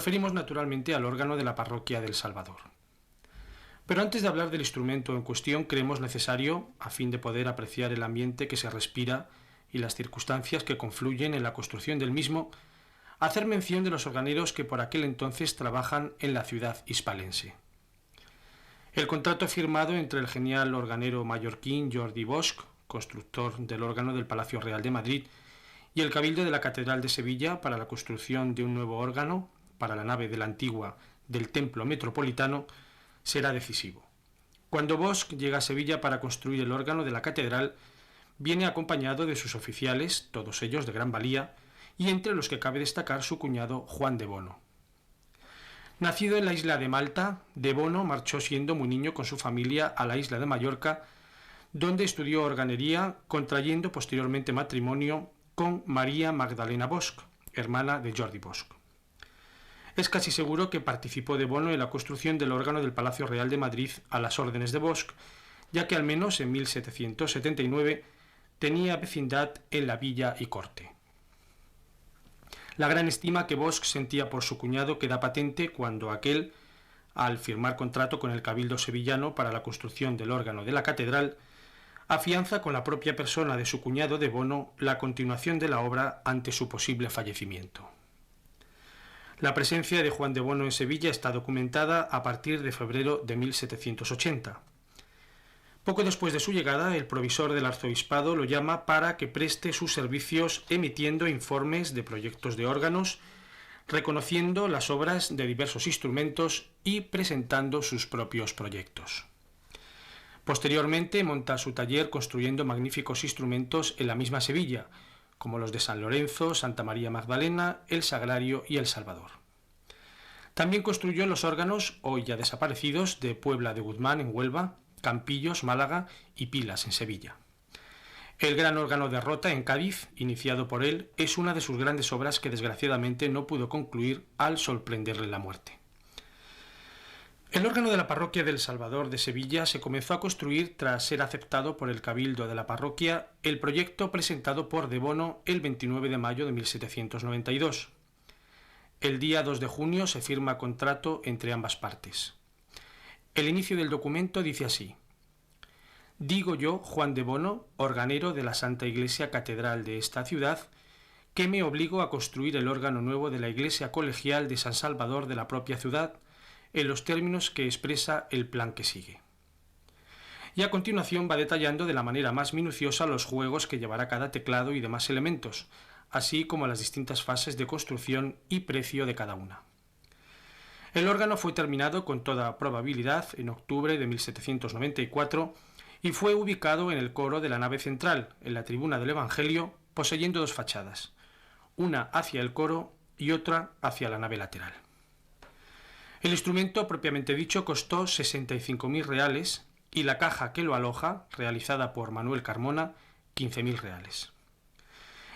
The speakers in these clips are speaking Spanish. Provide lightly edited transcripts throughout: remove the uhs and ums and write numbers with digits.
Referimos naturalmente al órgano de la parroquia del Salvador. Pero antes de hablar del instrumento en cuestión, creemos necesario, a fin de poder apreciar el ambiente que se respira y las circunstancias que confluyen en la construcción del mismo, hacer mención de los organeros que por aquel entonces trabajan en la ciudad hispalense. El contrato firmado entre el genial organero mallorquín Jordi Bosch, constructor del órgano del Palacio Real de Madrid, y el Cabildo de la Catedral de Sevilla para la construcción de un nuevo órgano para la nave de la antigua del Templo Metropolitano, será decisivo. Cuando Bosch llega a Sevilla para construir el órgano de la catedral, viene acompañado de sus oficiales, todos ellos de gran valía, y entre los que cabe destacar su cuñado Juan de Bono. Nacido en la isla de Malta, de Bono marchó siendo muy niño con su familia a la isla de Mallorca, donde estudió organería, contrayendo posteriormente matrimonio con María Magdalena Bosch, hermana de Jordi Bosch. Es casi seguro que participó de Bono en la construcción del órgano del Palacio Real de Madrid a las órdenes de Bosch, ya que al menos en 1779 tenía vecindad en la villa y corte. La gran estima que Bosch sentía por su cuñado queda patente cuando aquel, al firmar contrato con el Cabildo sevillano para la construcción del órgano de la catedral, afianza con la propia persona de su cuñado de Bono la continuación de la obra ante su posible fallecimiento. La presencia de Juan de Bono en Sevilla está documentada a partir de febrero de 1780. Poco después de su llegada, el provisor del arzobispado lo llama para que preste sus servicios emitiendo informes de proyectos de órganos, reconociendo las obras de diversos instrumentos y presentando sus propios proyectos. Posteriormente monta su taller construyendo magníficos instrumentos en la misma Sevilla, como los de San Lorenzo, Santa María Magdalena, el Sagrario y el Salvador. También construyó los órganos, hoy ya desaparecidos, de Puebla de Guzmán en Huelva, Campillos, Málaga y Pilas en Sevilla. El gran órgano de Rota en Cádiz, iniciado por él, es una de sus grandes obras que desgraciadamente no pudo concluir al sorprenderle la muerte. El órgano de la parroquia del Salvador de Sevilla se comenzó a construir tras ser aceptado por el Cabildo de la parroquia el proyecto presentado por de Bono el 29 de mayo de 1792. El día 2 de junio se firma contrato entre ambas partes. El inicio del documento dice así: «Digo yo, Juan de Bono, organero de la Santa Iglesia Catedral de esta ciudad, que me obligo a construir el órgano nuevo de la Iglesia Colegial de San Salvador de la propia ciudad, en los términos que expresa el plan que sigue». Y a continuación va detallando de la manera más minuciosa los juegos que llevará cada teclado y demás elementos, así como las distintas fases de construcción y precio de cada una. El órgano fue terminado con toda probabilidad en octubre de 1794 y fue ubicado en el coro de la nave central, en la tribuna del Evangelio, poseyendo dos fachadas, una hacia el coro y otra hacia la nave lateral. El instrumento propiamente dicho costó 65.000 reales y la caja que lo aloja, realizada por Manuel Carmona, 15.000 reales.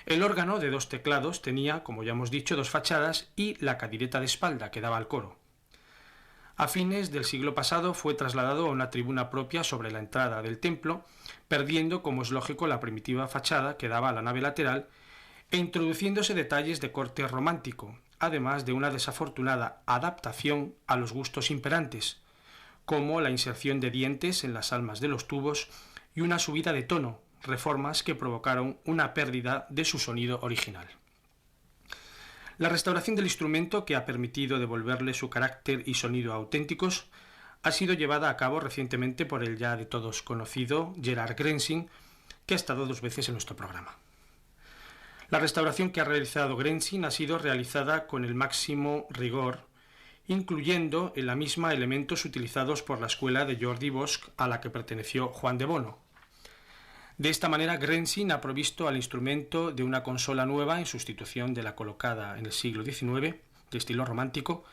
El órgano de dos teclados tenía, como ya hemos dicho, dos fachadas y la cadireta de espalda que daba al coro. A fines del siglo pasado fue trasladado a una tribuna propia sobre la entrada del templo, perdiendo, como es lógico, la primitiva fachada que daba a la nave lateral e introduciéndose detalles de corte romántico, además de una desafortunada adaptación a los gustos imperantes, como la inserción de dientes en las almas de los tubos y una subida de tono, reformas que provocaron una pérdida de su sonido original. La restauración del instrumento, que ha permitido devolverle su carácter y sonido auténticos, ha sido llevada a cabo recientemente por el ya de todos conocido Gerard Grensing, que ha estado 2 veces en nuestro programa. La restauración que ha realizado Grensing ha sido realizada con el máximo rigor, incluyendo en la misma elementos utilizados por la escuela de Jordi Bosch a la que perteneció Juan de Bono. De esta manera, Grensing ha provisto al instrumento de una consola nueva en sustitución de la colocada en el siglo XIX, de estilo romántico,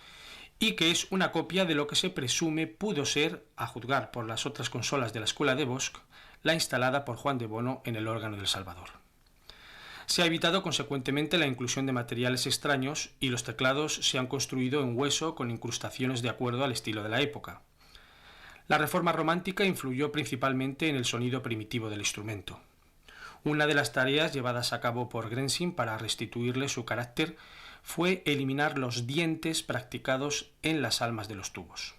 y que es una copia de lo que se presume pudo ser, a juzgar por las otras consolas de la escuela de Bosch, la instalada por Juan de Bono en el órgano del Salvador. Se ha evitado consecuentemente la inclusión de materiales extraños y los teclados se han construido en hueso con incrustaciones de acuerdo al estilo de la época. La reforma romántica influyó principalmente en el sonido primitivo del instrumento. Una de las tareas llevadas a cabo por Grensing para restituirle su carácter fue eliminar los dientes practicados en las almas de los tubos.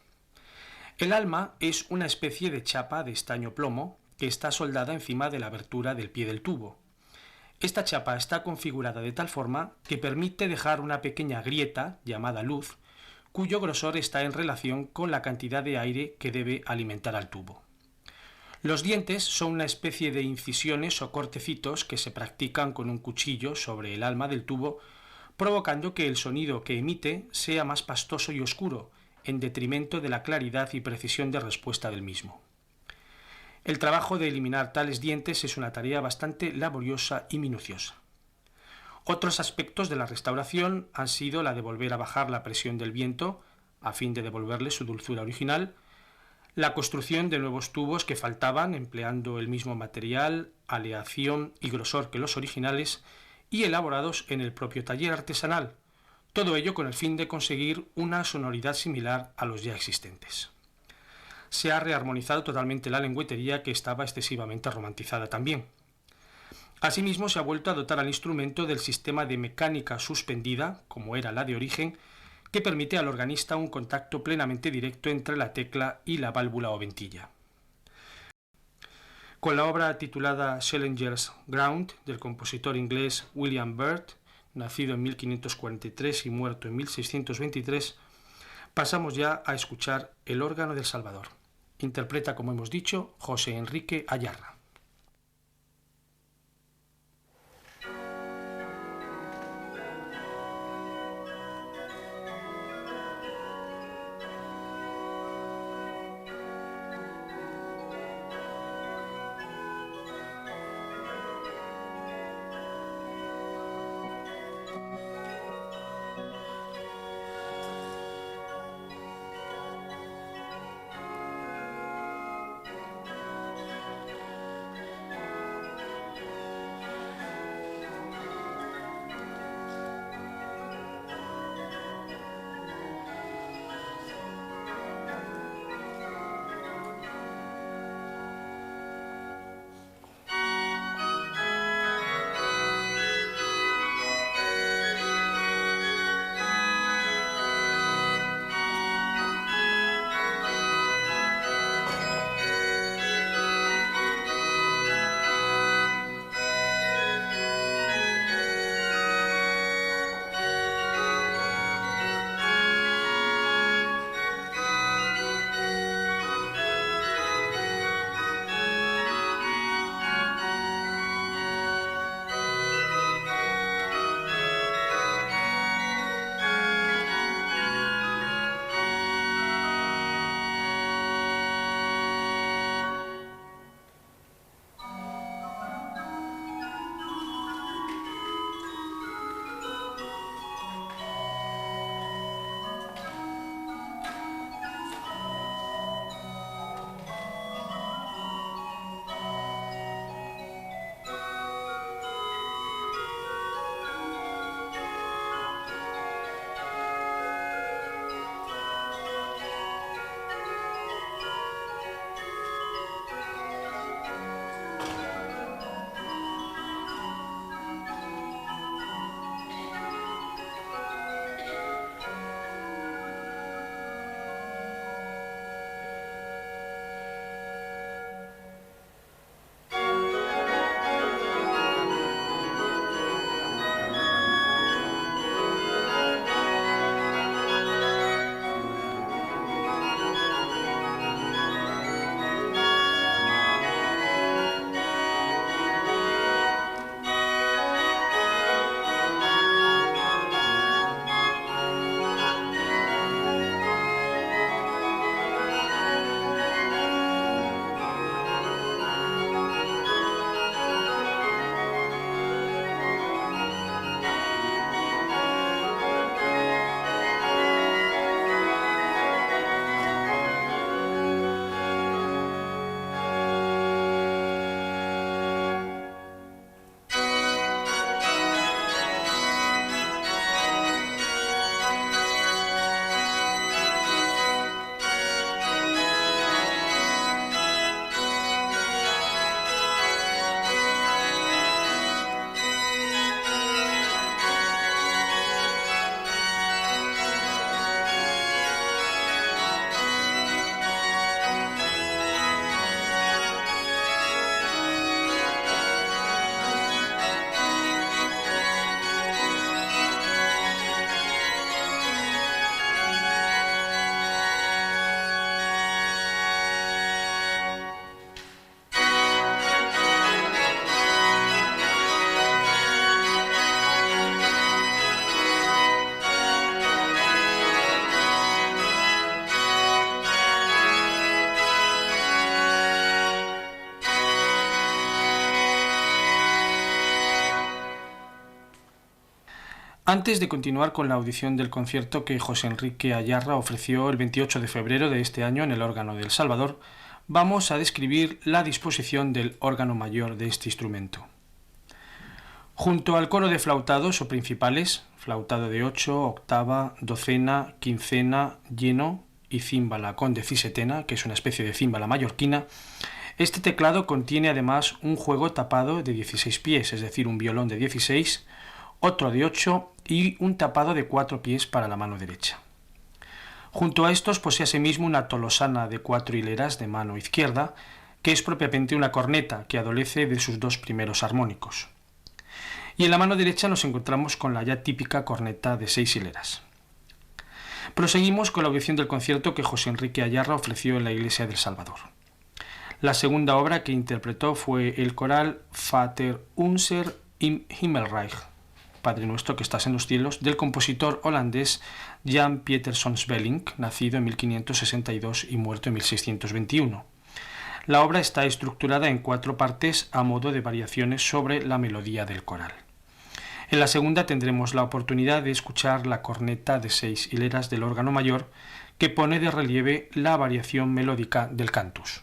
El alma es una especie de chapa de estaño plomo que está soldada encima de la abertura del pie del tubo. Esta chapa está configurada de tal forma que permite dejar una pequeña grieta, llamada luz, cuyo grosor está en relación con la cantidad de aire que debe alimentar al tubo. Los dientes son una especie de incisiones o cortecitos que se practican con un cuchillo sobre el alma del tubo, provocando que el sonido que emite sea más pastoso y oscuro, en detrimento de la claridad y precisión de respuesta del mismo. El trabajo de eliminar tales dientes es una tarea bastante laboriosa y minuciosa. Otros aspectos de la restauración han sido la de volver a bajar la presión del viento, a fin de devolverle su dulzura original, la construcción de nuevos tubos que faltaban empleando el mismo material, aleación y grosor que los originales y elaborados en el propio taller artesanal, todo ello con el fin de conseguir una sonoridad similar a los ya existentes. Se ha rearmonizado totalmente la lengüetería, que estaba excesivamente romantizada también. Asimismo, se ha vuelto a dotar al instrumento del sistema de mecánica suspendida, como era la de origen, que permite al organista un contacto plenamente directo entre la tecla y la válvula o ventilla. Con la obra titulada Schillinger's Ground, del compositor inglés William Byrd, nacido en 1543 y muerto en 1623, pasamos ya a escuchar el órgano del Salvador. Interpreta, como hemos dicho, José Enrique Ayarra. Antes de continuar con la audición del concierto que José Enrique Ayarra ofreció el 28 de febrero de este año en el órgano de El Salvador, vamos a describir la disposición del órgano mayor de este instrumento. Junto al coro de flautados o principales, flautado de 8, octava, docena, quincena, lleno y címbala con decisetena, que es una especie de címbala mallorquina, este teclado contiene además un juego tapado de 16 pies, es decir, un violón de 16, otro de 8 y un tapado de 4 pies para la mano derecha. Junto a estos posee asimismo una tolosana de 4 hileras de mano izquierda, que es propiamente una corneta que adolece de sus dos primeros armónicos. Y en la mano derecha nos encontramos con la ya típica corneta de 6 hileras. Proseguimos con la audición del concierto que José Enrique Ayarra ofreció en la iglesia del Salvador. La segunda obra que interpretó fue el coral Vater unser im Himmelreich, Padre Nuestro que estás en los cielos, del compositor holandés Jan Pieterszoon Svelling, nacido en 1562 y muerto en 1621. La obra está estructurada en 4 partes a modo de variaciones sobre la melodía del coral. En la segunda tendremos la oportunidad de escuchar la corneta de 6 hileras del órgano mayor, que pone de relieve la variación melódica del cantus.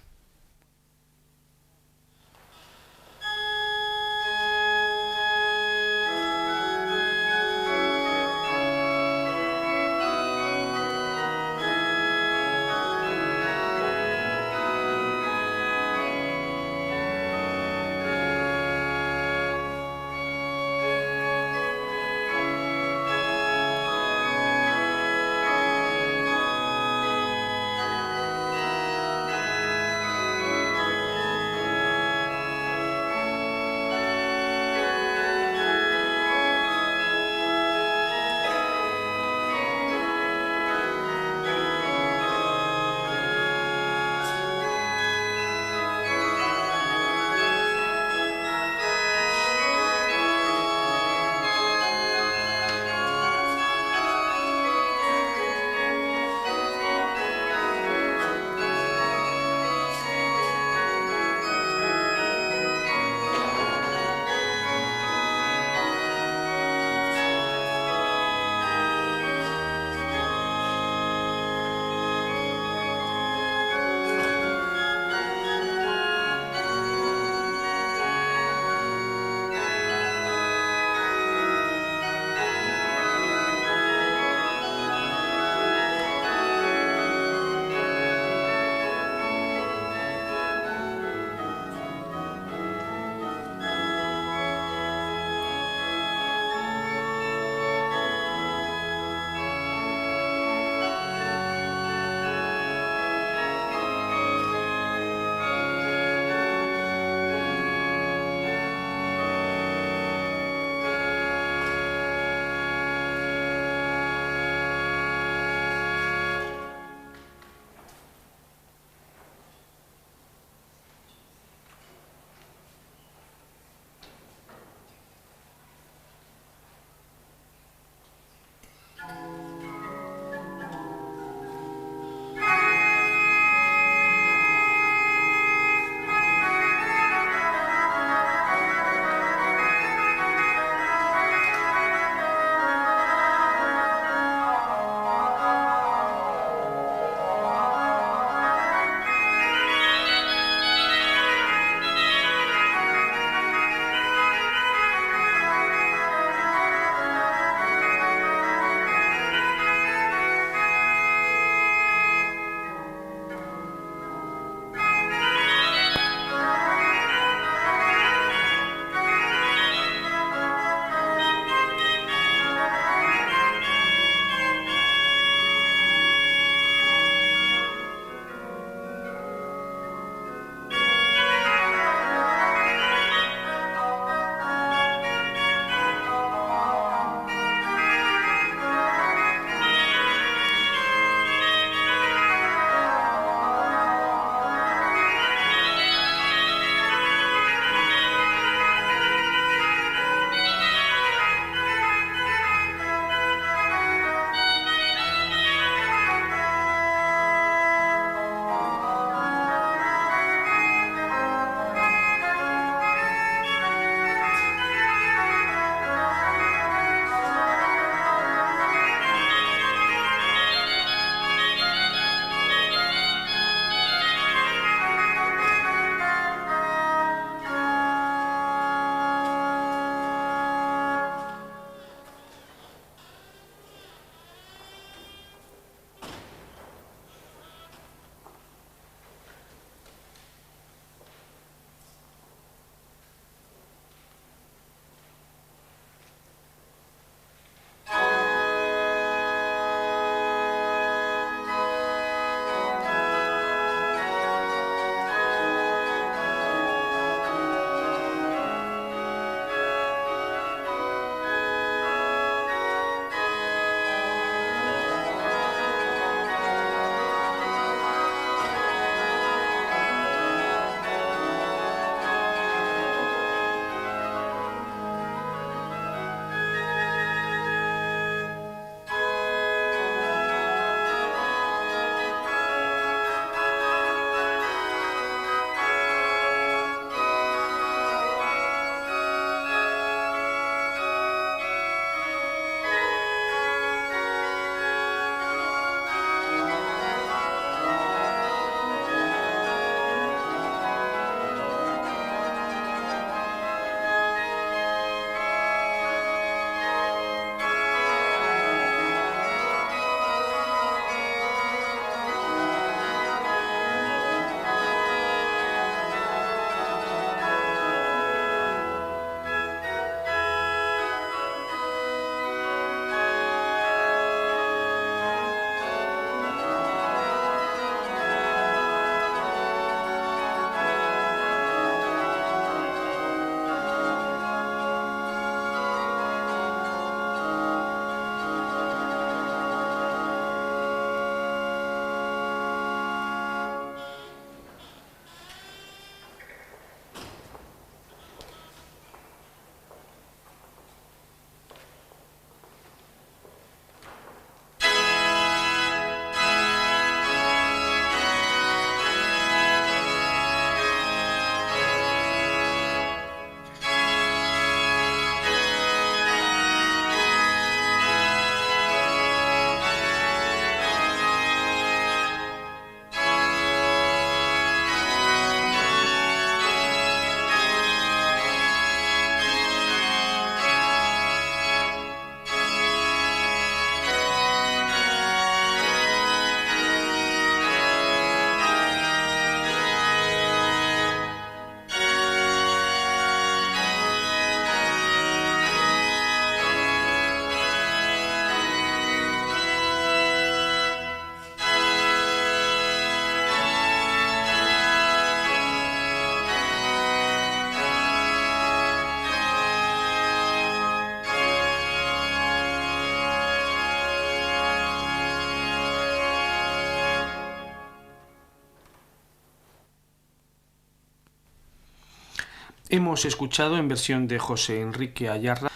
Hemos escuchado en versión de José Enrique Ayarra.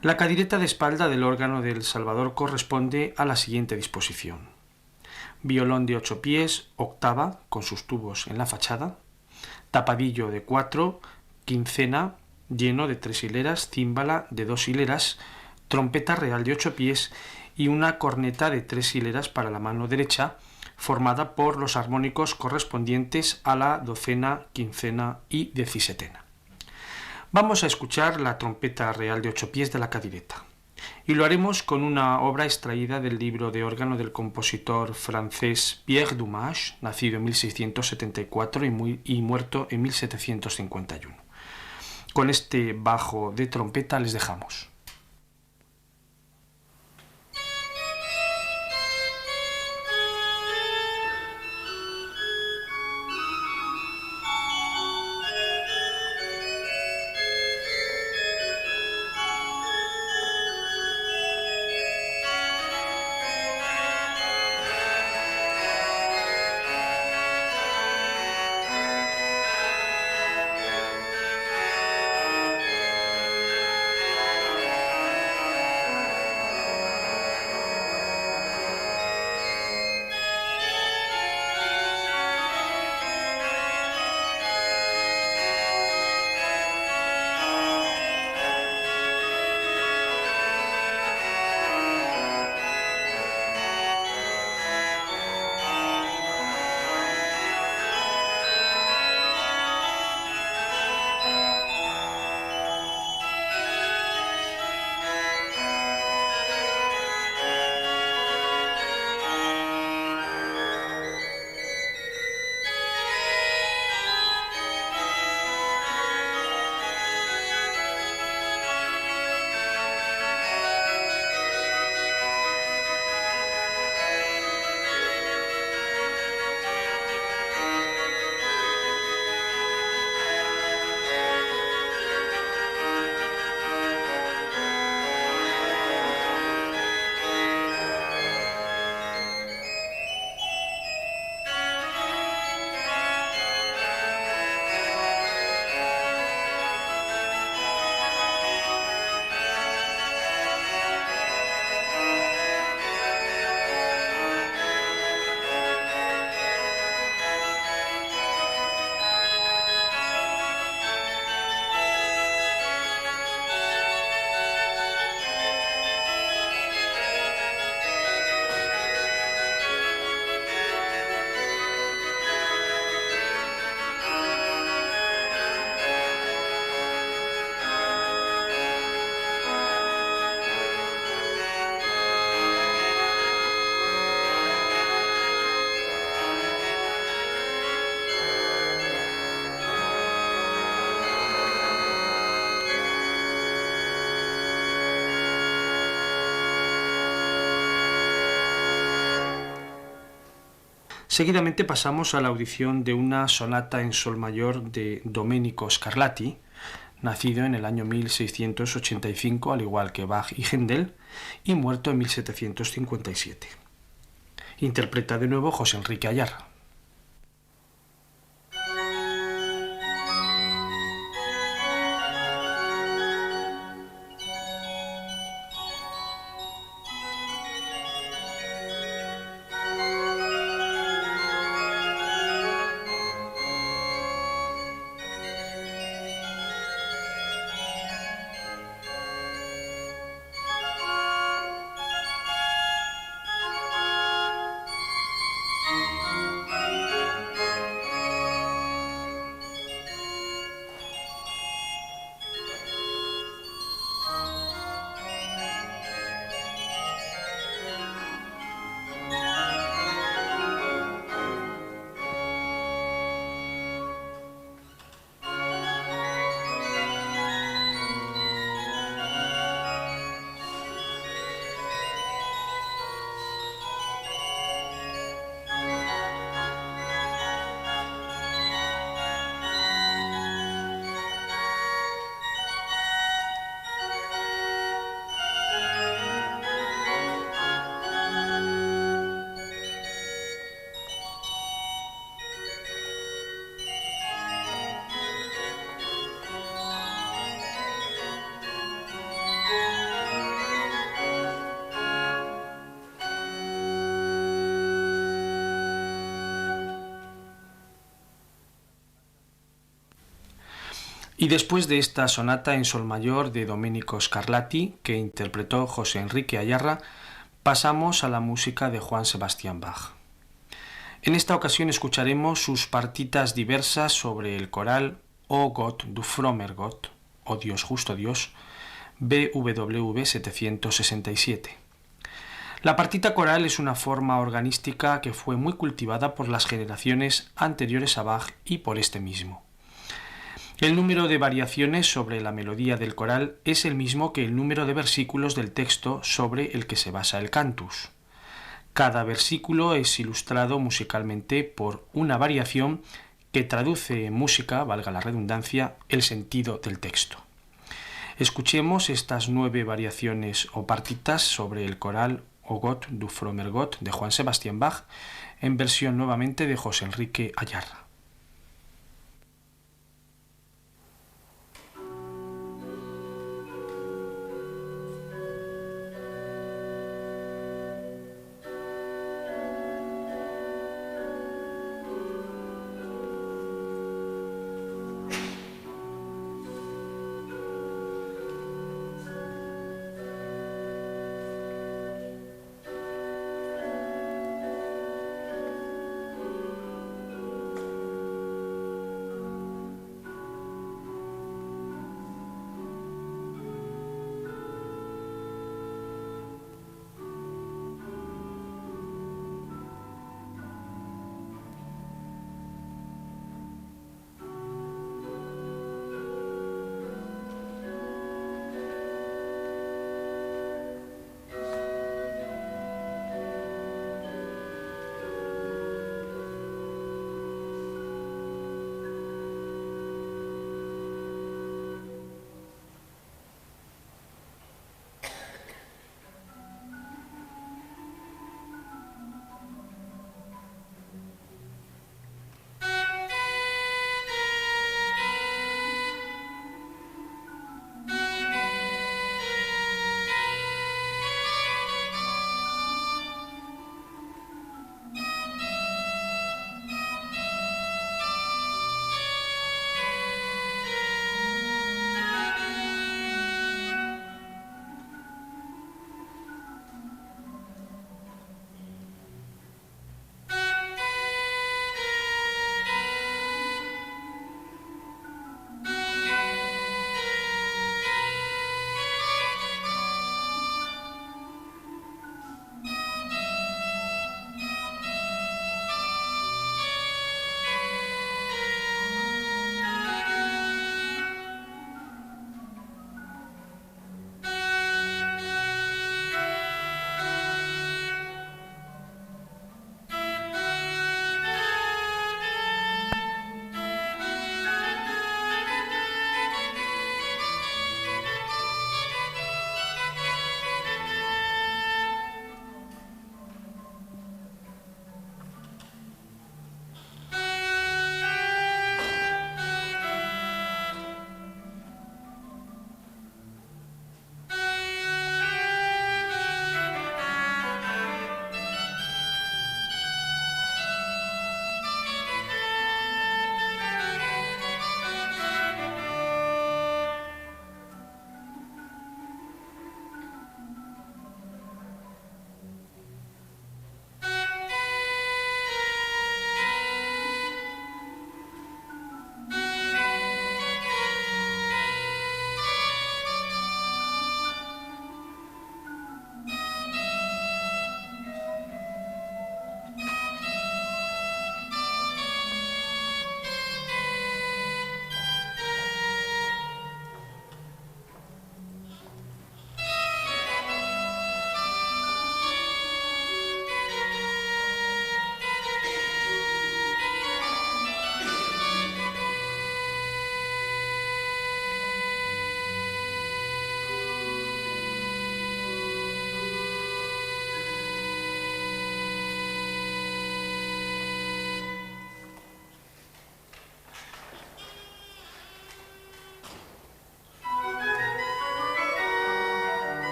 La cadireta de espalda del órgano del Salvador corresponde a la siguiente disposición: violón de 8 pies, octava, con sus tubos en la fachada, tapadillo de 4, quincena, lleno de 3 hileras, címbala de 2 hileras, trompeta real de 8 pies y una corneta de 3 hileras para la mano derecha, formada por los armónicos correspondientes a la docena, quincena y decisetena. Vamos a escuchar la trompeta real de 8 pies de la cadireta, y lo haremos con una obra extraída del libro de órgano del compositor francés Pierre Dumas, nacido en 1674 y muerto en 1751. Con este bajo de trompeta les dejamos. Seguidamente pasamos a la audición de una sonata en sol mayor de Domenico Scarlatti, nacido en el año 1685, al igual que Bach y Händel, y muerto en 1757. Interpreta de nuevo José Enrique Ayarra. Y después de esta sonata en sol mayor de Domenico Scarlatti, que interpretó José Enrique Ayarra, pasamos a la música de Johann Sebastian Bach. En esta ocasión escucharemos sus partitas diversas sobre el coral O Gott, du frommer Gott, o Dios justo Dios, BWV 767. La partita coral es una forma organística que fue muy cultivada por las generaciones anteriores a Bach y por este mismo. El número de variaciones sobre la melodía del coral es el mismo que el número de versículos del texto sobre el que se basa el cantus. Cada versículo es ilustrado musicalmente por una variación que traduce en música, valga la redundancia, el sentido del texto. Escuchemos estas 9 variaciones o partitas sobre el coral O Gott, du frommer Gott de Johann Sebastian Bach, en versión nuevamente de José Enrique Ayarra.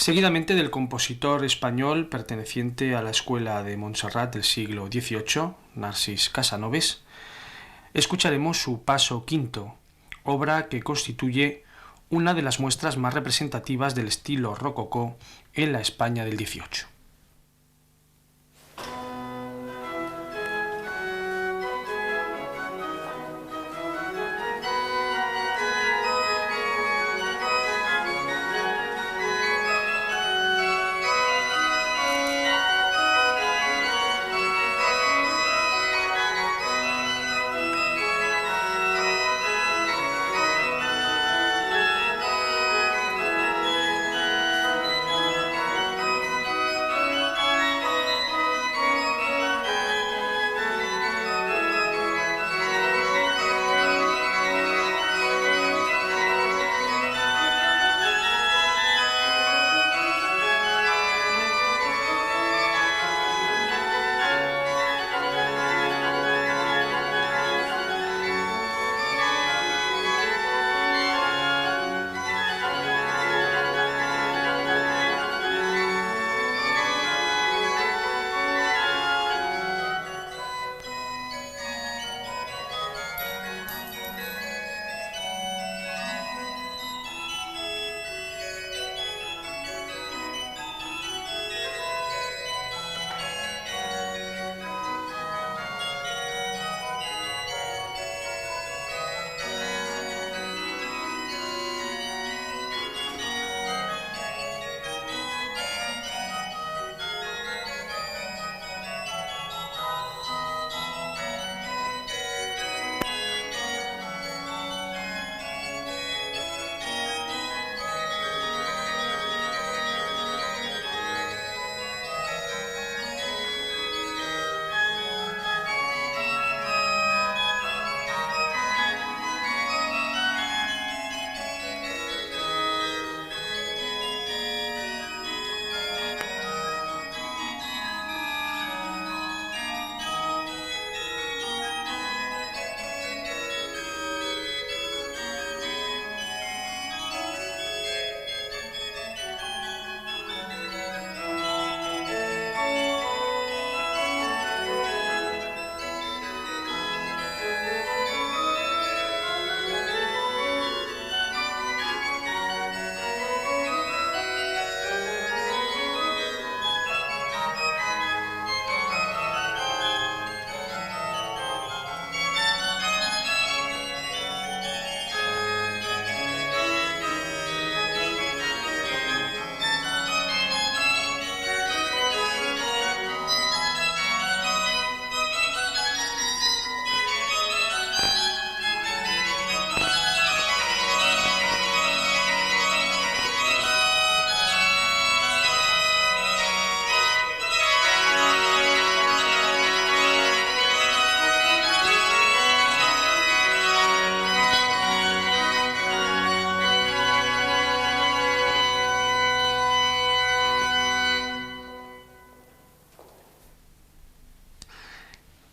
Seguidamente del compositor español perteneciente a la escuela de Montserrat del siglo XVIII, Narcís Casanovas, escucharemos su Paso Quinto, obra que constituye una de las muestras más representativas del estilo rococó en la España del XVIII.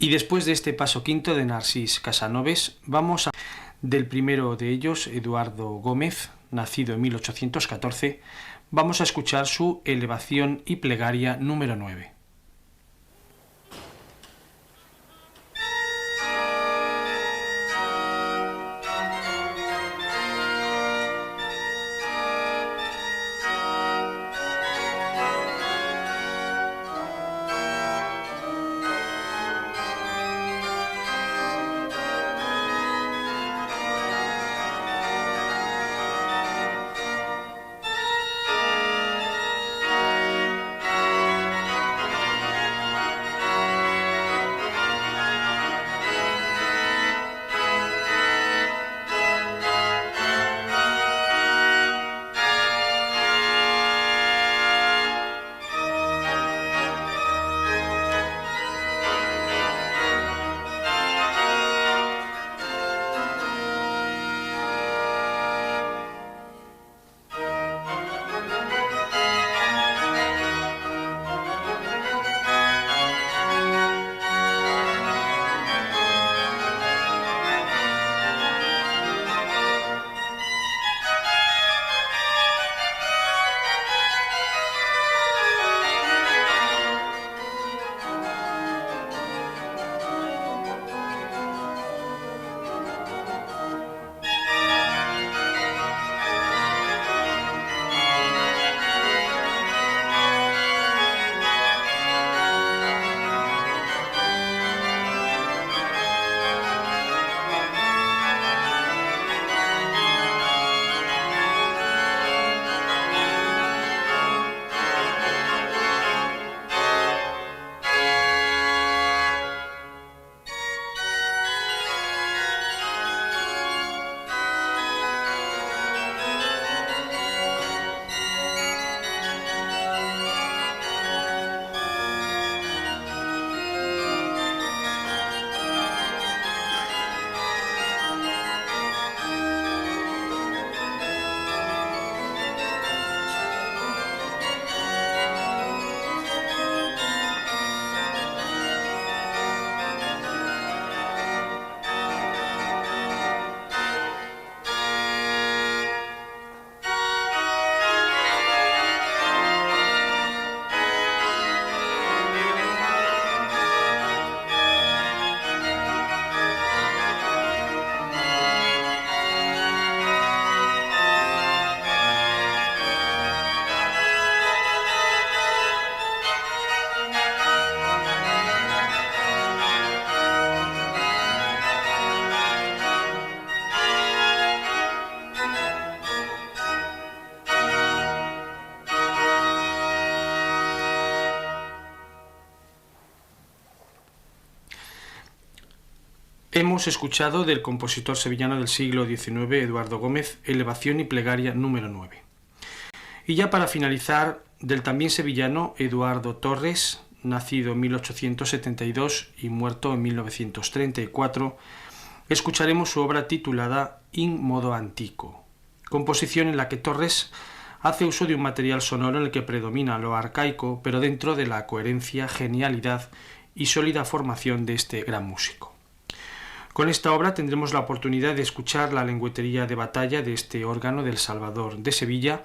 Y después de este Paso Quinto de Narcís Casanovas, vamos a del primero de ellos, Eduardo Gómez, nacido en 1814, vamos a escuchar su Elevación y Plegaria número 9. Hemos escuchado del compositor sevillano del siglo XIX, Eduardo Gómez, Elevación y Plegaria número 9. Y ya para finalizar, del también sevillano Eduardo Torres, nacido en 1872 y muerto en 1934, escucharemos su obra titulada In modo antico, composición en la que Torres hace uso de un material sonoro en el que predomina lo arcaico, pero dentro de la coherencia, genialidad y sólida formación de este gran músico. Con esta obra tendremos la oportunidad de escuchar la lengüetería de batalla de este órgano del Salvador de Sevilla,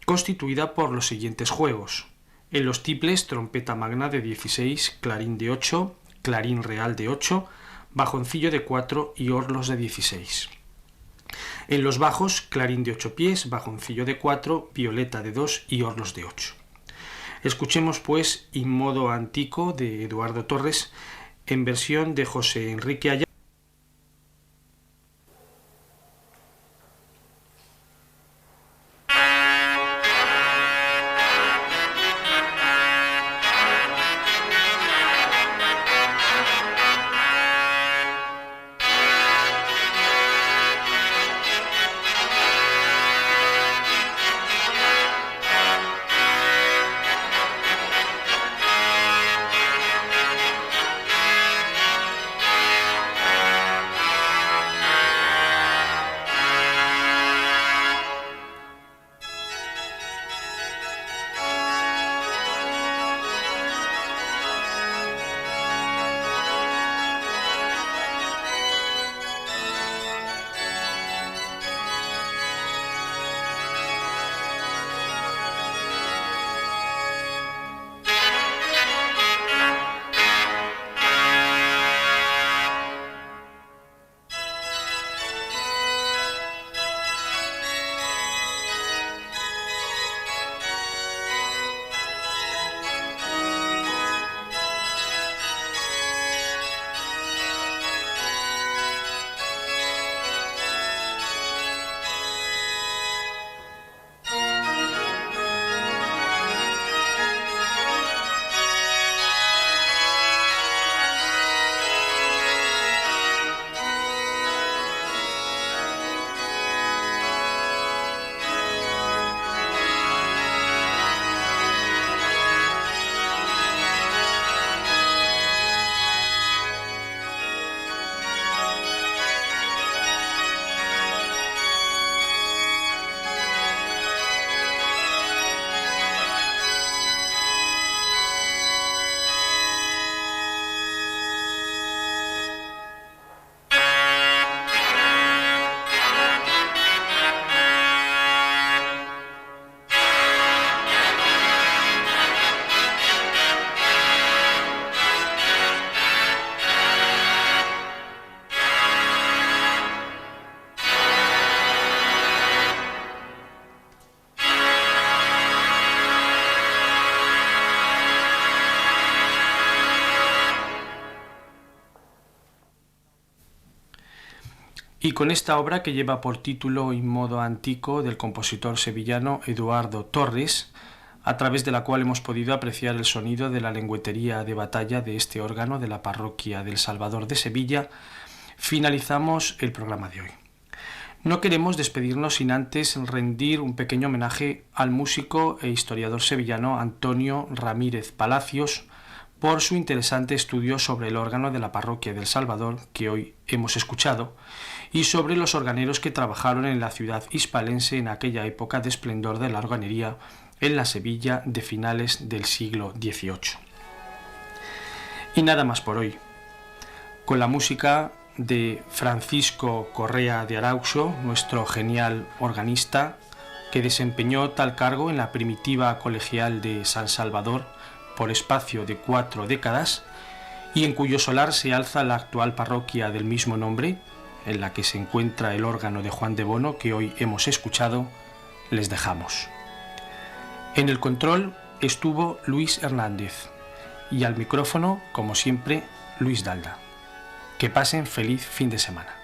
constituida por los siguientes juegos: en los tiples, trompeta magna de 16, clarín de 8, clarín real de 8, bajoncillo de 4 y orlos de 16. En los bajos, clarín de 8 pies, bajoncillo de 4, violeta de 2 y orlos de 8. Escuchemos pues In modo antico de Eduardo Torres en versión de José Enrique Ayala. Y con esta obra, que lleva por título In modo antico, del compositor sevillano Eduardo Torres, a través de la cual hemos podido apreciar el sonido de la lengüetería de batalla de este órgano de la parroquia del Salvador de Sevilla, finalizamos el programa de hoy. No queremos despedirnos sin antes rendir un pequeño homenaje al músico e historiador sevillano Antonio Ramírez Palacios por su interesante estudio sobre el órgano de la parroquia del Salvador que hoy hemos escuchado y sobre los organeros que trabajaron en la ciudad hispalense en aquella época de esplendor de la organería en la Sevilla de finales del siglo XVIII. Y nada más por hoy. Con la música de Francisco Correa de Arauxo, nuestro genial organista, que desempeñó tal cargo en la primitiva colegial de San Salvador por espacio de 4 décadas y en cuyo solar se alza la actual parroquia del mismo nombre, en la que se encuentra el órgano de Juan de Bono que hoy hemos escuchado, les dejamos. En el control estuvo Luis Hernández y al micrófono, como siempre, Luis Dalda. Que pasen feliz fin de semana.